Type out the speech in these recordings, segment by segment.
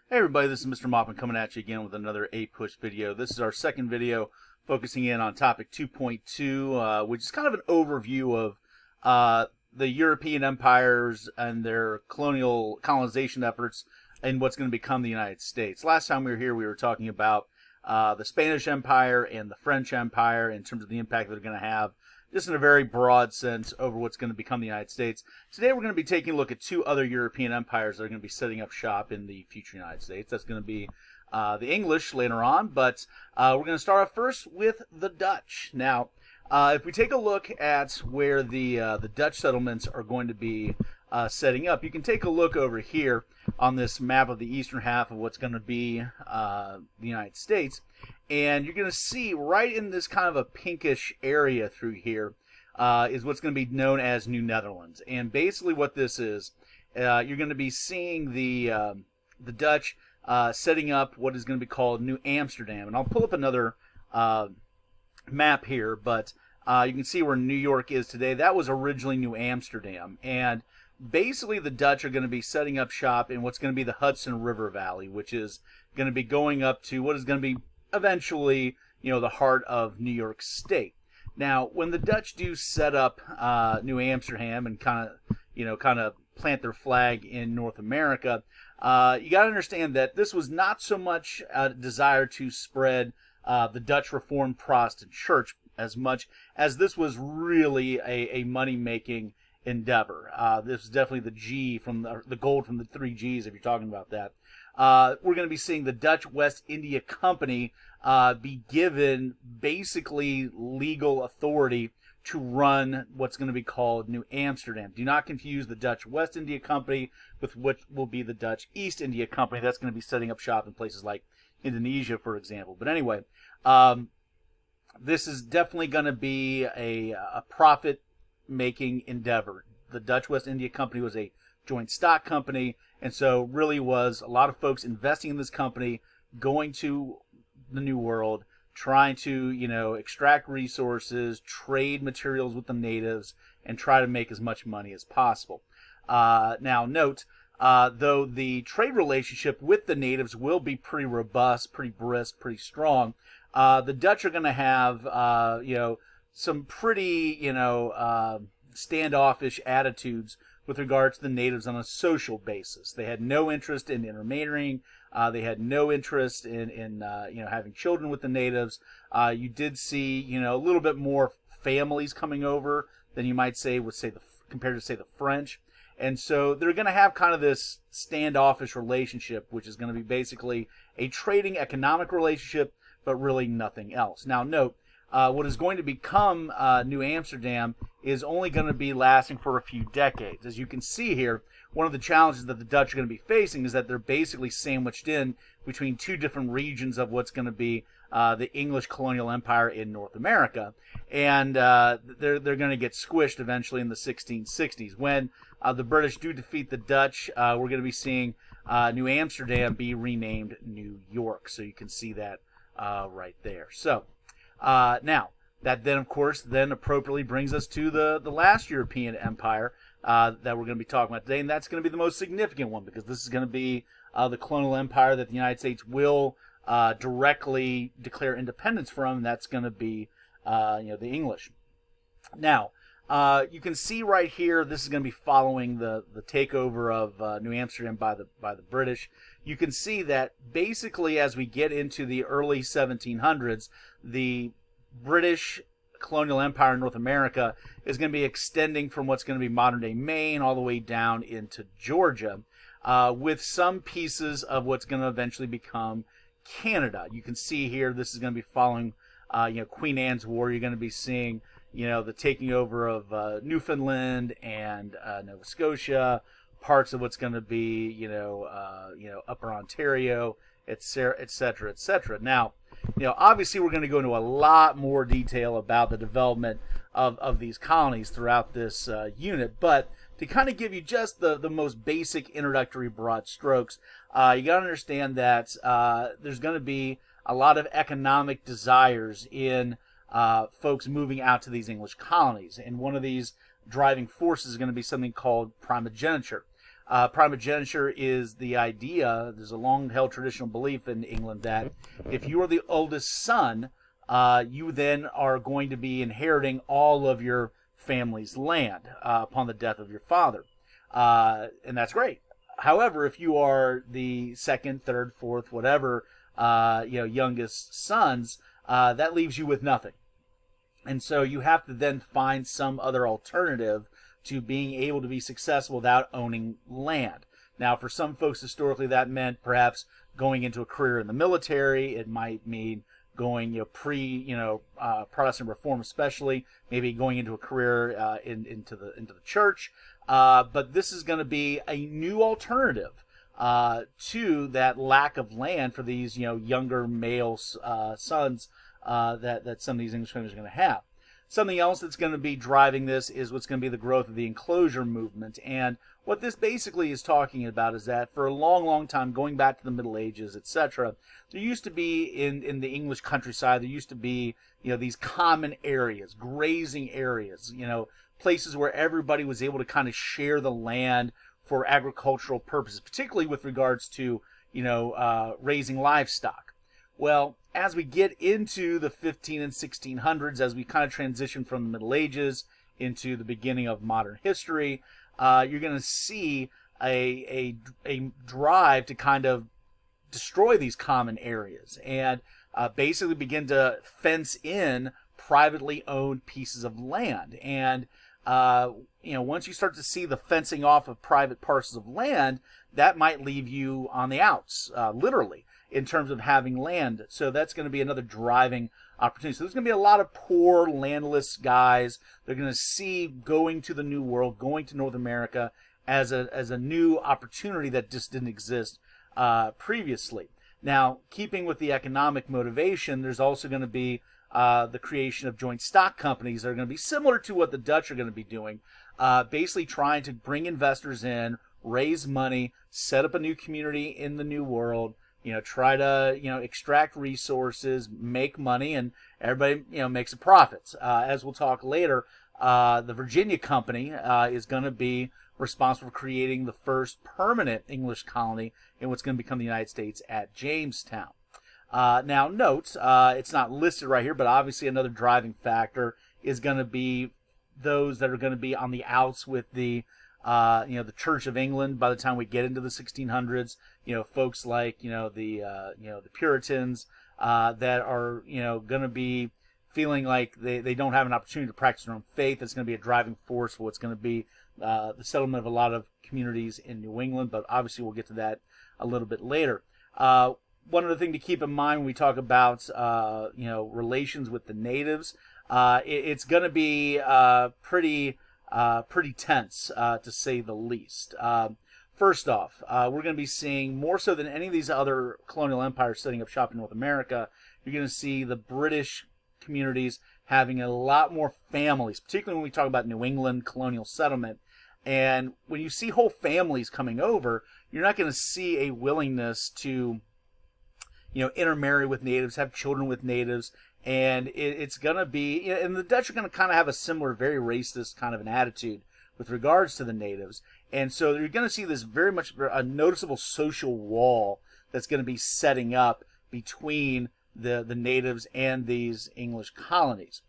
Hey everybody, this is Mr. Moppin coming at you again with another APUSH video. This is our second video focusing in on topic 2.2, which is kind of an overview of the European empires and their colonization efforts and what's going to become the United States. Last time we were here, we were talking about the Spanish Empire and the French Empire in terms of the impact they're going to have, just in a very broad sense, over what's going to become the United States. Today we're going to be taking a look at two other European empires that are going to be setting up shop in the future United States. That's going to be the English later on, but we're going to start off first with the Dutch. Now, if we take a look at where the Dutch settlements are going to be setting up, you can take a look over here on this map of the eastern half of what's going to be the United States. And you're going to see right in this kind of a pinkish area through here is what's going to be known as New Netherlands. And basically what this is, you're going to be seeing the Dutch setting up what is going to be called New Amsterdam. And I'll pull up another map here, but you can see where New York is today. That was originally New Amsterdam. And basically the Dutch are going to be setting up shop in what's going to be the Hudson River Valley, which is going to be going up to what is going to be eventually, the heart of New York State. Now, when the Dutch do set up New Amsterdam and kind of plant their flag in North America, you got to understand that this was not so much a desire to spread the Dutch Reformed Protestant Church as much as this was really a money-making endeavor. This is definitely the G from the gold from the three G's, if you're talking about that. We're going to be seeing the Dutch West India Company be given basically legal authority to run what's going to be called New Amsterdam. Do not confuse the Dutch West India Company with what will be the Dutch East India Company. That's going to be setting up shop in places like Indonesia, for example. But anyway, this is definitely going to be a profit-making endeavor. The Dutch West India Company was a joint stock company, and so really was a lot of folks investing in this company, going to the New World, trying to, extract resources, trade materials with the natives, and try to make as much money as possible. Now, note, though the trade relationship with the natives will be pretty robust, pretty brisk, pretty strong, the Dutch are going to have, some pretty, standoffish attitudes with regard to the natives on a social basis. They had no interest in intermarrying. They had no interest in having children with the natives. You did see, a little bit more families coming over than you might say compared to, say, the French. And so they're going to have kind of this standoffish relationship, which is going to be basically a trading economic relationship, but really nothing else. Now, note, what is going to become New Amsterdam is only going to be lasting for a few decades. As you can see here, one of the challenges that the Dutch are going to be facing is that they're basically sandwiched in between two different regions of what's going to be the English colonial empire in North America. And they're going to get squished eventually in the 1660s. When the British do defeat the Dutch, we're going to be seeing New Amsterdam be renamed New York. So you can see that right there. So now, that then, of course, then appropriately brings us to the last European empire that we're going to be talking about today, and that's going to be the most significant one, because this is going to be the colonial empire that the United States will directly declare independence from, and that's going to be the English. Now, you can see right here, this is going to be following the takeover of New Amsterdam by the British. You can see that basically as we get into the early 1700s, the British colonial empire in North America is going to be extending from what's going to be modern-day Maine all the way down into Georgia, with some pieces of what's going to eventually become Canada. You can see here, this is going to be following Queen Anne's War. You're going to be seeing the taking over of Newfoundland and Nova Scotia, parts of what's going to be Upper Ontario, etc., etc., etc. Now, obviously we're going to go into a lot more detail about the development of these colonies throughout this unit, but to kind of give you just the most basic introductory broad strokes, you got to understand that there's going to be a lot of economic desires in folks moving out to these English colonies, and one of these driving forces is going to be something called primogeniture. Primogeniture is the idea, there's a long-held traditional belief in England that if you are the oldest son, you then are going to be inheriting all of your family's land upon the death of your father. And that's great. However, if you are the second, third, fourth, whatever, youngest sons, that leaves you with nothing. And so you have to then find some other alternative to being able to be successful without owning land. Now, for some folks, historically, that meant perhaps going into a career in the military. It might mean going, Protestant reform, especially maybe going into a career into the church. But this is going to be a new alternative to that lack of land for these, younger male sons that some of these English families are going to have. Something else that's going to be driving this is what's going to be the growth of the enclosure movement. And what this basically is talking about is that for a long, long time, going back to the Middle Ages, etc., there used to be in the English countryside, there used to be, these common areas, grazing areas, places where everybody was able to kind of share the land for agricultural purposes, particularly with regards to, raising livestock. Well, as we get into the 15 and 1600s, as we kind of transition from the Middle Ages into the beginning of modern history, you're going to see a drive to kind of destroy these common areas and basically begin to fence in privately owned pieces of land. And once you start to see the fencing off of private parcels of land, that might leave you on the outs, literally, in terms of having land. So that's going to be another driving opportunity. So there's going to be a lot of poor, landless guys. They're going to see going to the New World, going to North America as a new opportunity that just didn't exist previously. Now, keeping with the economic motivation, there's also going to be the creation of joint stock companies that are going to be similar to what the Dutch are going to be doing, basically trying to bring investors in, raise money, set up a new community in the New World, try to, extract resources, make money, and everybody, makes a profit. As we'll talk later, the Virginia Company is going to be responsible for creating the first permanent English colony in what's going to become the United States at Jamestown. Now, note, it's not listed right here, but obviously another driving factor is going to be those that are going to be on the outs with the Church of England by the time we get into the 1600s. Folks like, the Puritans that are, going to be feeling like they don't have an opportunity to practice their own faith. It's going to be a driving force for what's going to be the settlement of a lot of communities in New England, but obviously we'll get to that a little bit later. One other thing to keep in mind when we talk about, relations with the natives, it's going to be pretty tense, to say the least. First off, we're going to be seeing, more so than any of these other colonial empires setting up shop in North America, you're going to see the British communities having a lot more families, particularly when we talk about New England colonial settlement. And when you see whole families coming over, you're not going to see a willingness to, intermarry with natives, have children with natives. And it's going to be, and the Dutch are going to kind of have a similar, very racist kind of an attitude with regards to the natives. And so you're going to see this very much a noticeable social wall that's going to be setting up between the natives and these English colonies.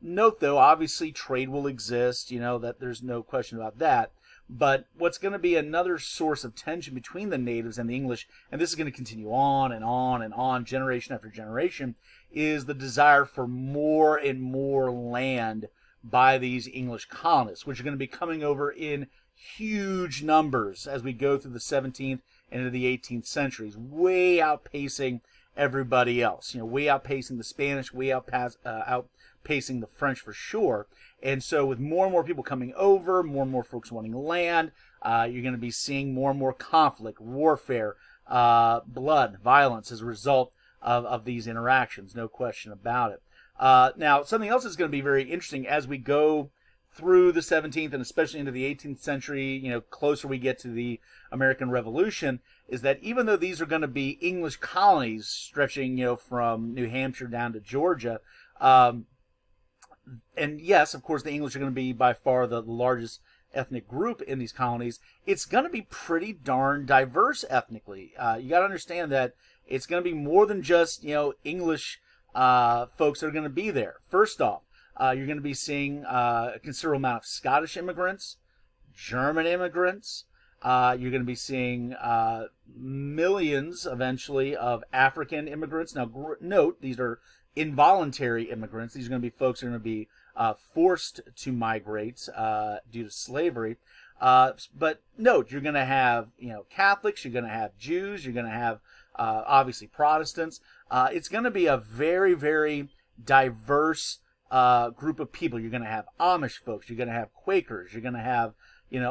Note, though, obviously trade will exist, that there's no question about that. But what's going to be another source of tension between the natives and the English, and this is going to continue on and on and on, generation after generation, is the desire for more and more land by these English colonists, which are going to be coming over in huge numbers as we go through the 17th and into the 18th centuries, way outpacing everybody else, way outpacing the Spanish, way outpacing the French for sure. And so with more and more people coming over, more and more folks wanting land, you're going to be seeing more and more conflict, warfare, blood, violence as a result of these interactions, no question about it. Now, something else that's going to be very interesting as we go through the 17th and especially into the 18th century, closer we get to the American Revolution, is that even though these are going to be English colonies stretching, from New Hampshire down to Georgia, and yes, of course, the English are going to be by far the largest ethnic group in these colonies, it's going to be pretty darn diverse ethnically. You got to understand that it's going to be more than just, English folks that are going to be there. First off, you're going to be seeing a considerable amount of Scottish immigrants, German immigrants. You're going to be seeing millions eventually of African immigrants. Now, note, these are involuntary immigrants. These are going to be folks who are going to be forced to migrate due to slavery. But note, you're going to have, Catholics, you're going to have Jews, you're going to have obviously Protestants. It's going to be a very, very diverse group of people. You're going to have Amish folks, you're going to have Quakers, you're going to have,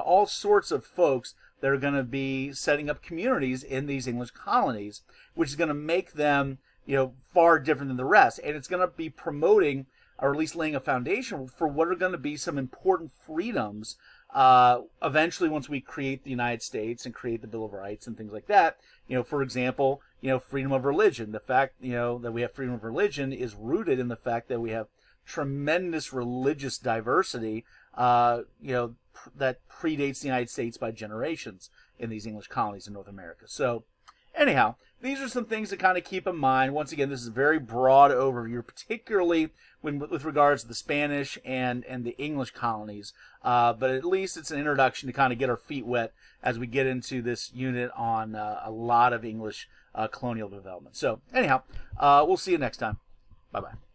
all sorts of folks that are going to be setting up communities in these English colonies, which is going to make them, far different than the rest. And it's going to be promoting, or at least laying a foundation for what are going to be some important freedoms eventually once we create the United States and create the Bill of Rights and things like that. For example, freedom of religion. The fact, that we have freedom of religion is rooted in the fact that we have tremendous religious diversity, that predates the United States by generations in these English colonies in North America. So anyhow, these are some things to kind of keep in mind. Once again, this is a very broad overview, particularly with regards to the Spanish and the English colonies. But at least it's an introduction to kind of get our feet wet as we get into this unit on a lot of English colonial development. So anyhow, we'll see you next time. Bye-bye.